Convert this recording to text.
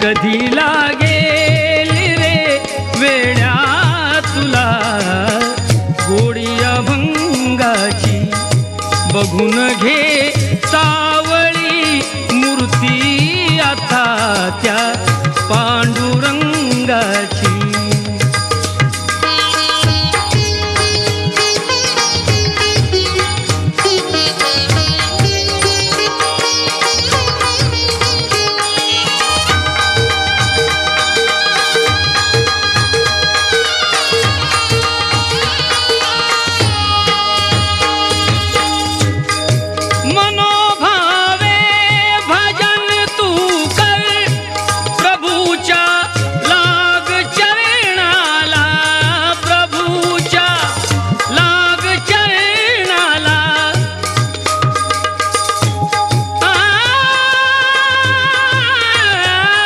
कधी लागेल रे वेड्या तुला गोडी अभंगाची बघून घे सावळी मूर्ती आता त्या